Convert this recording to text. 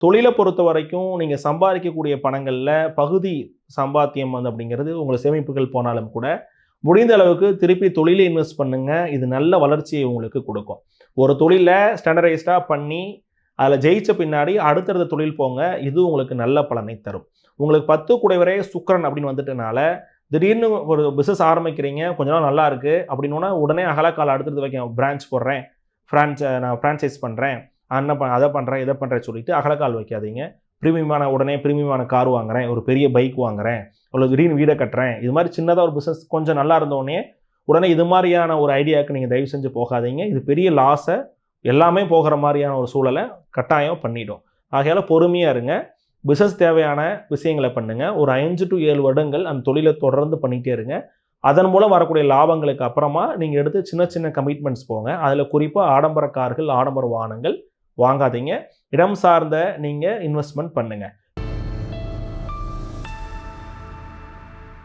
தொழில பொறுத்த வரைக்கும் நீங்க சம்பாதிக்கக்கூடிய பணங்கள்ல பகுதி சம்பாத்தியம் அப்படிங்கிறது உங்க சேமிப்புகள் போனாலும் கூட, முடிந்த அளவுக்கு திருப்பி தொழில இன்வெஸ்ட் பண்ணுங்க. இது நல்ல வளர்ச்சியை உங்களுக்கு குடுக்கும். ஒரு தொழில ஸ்டாண்டர்டைஸ்டா பண்ணி, அதுல ஜெயிச்ச பின்னாடி அடுத்தடுத்த தொழில் போங்க. இது உங்களுக்கு நல்ல பலனை தரும். உங்களுக்கு 10 குடைவரை சுக்கிரன் அப்படின்னு வந்துட்டனால, திடீர்னு ஒரு பிசினஸ் ஆரம்பிக்கிறீங்க. கொஞ்ச நாள் நல்லா இருக்கு. அப்படின்னோன உடனே அகலக்கால் அடுத்தடுத்து வைக்க பிரான்ச் போடுறேன். நான் பிரான்சைஸ் பண்றேன். அத பண்றேன், இத பண்றேன்னு சொல்லிட்டு அகலக்கால் வைக்காதீங்க. உடனே பிரீமியமான கார் வாங்குறேன். ஒரு பெரிய பைக் வாங்குறேன். இல்ல திடீர்னு வீட கட்டுறேன். இது மாரி சின்னதா ஒரு பிசினஸ் கொஞ்சம் நல்லா இருந்தோனே, உடனே இது மாரியான ஒரு ஐடியாக்கு நீங்க தயவு செஞ்சு போகாதீங்க. இது பெரிய எல்லாமே போகிற மாரியான ஒரு சூழல கட்டாயம் பண்ணிடும். ஆகையால பொறுமையா இருங்க. பிசினஸ் தேவையான விஷயங்கள பண்ணுங்க. ஒரு 5 டூ 7 வருடங்கள் அந்த தொழில தொடர்ந்து பண்ணிட்டே இருங்க. அதன் மூலம் வரக்கூடிய லாபங்களுக்கு அப்புறமா நீங்க எடுத்து சின்ன சின்ன கமிட்மெண்ட்ஸ் போங்க. அதுல குறிப்பா ஆடம்பர கார்கள், ஆடம்பர வாகனங்கள் வாங்காதீங்க. இடம் சார்ந்த நீங்க இன்வெஸ்ட்மென்ட் பண்ணுங்க.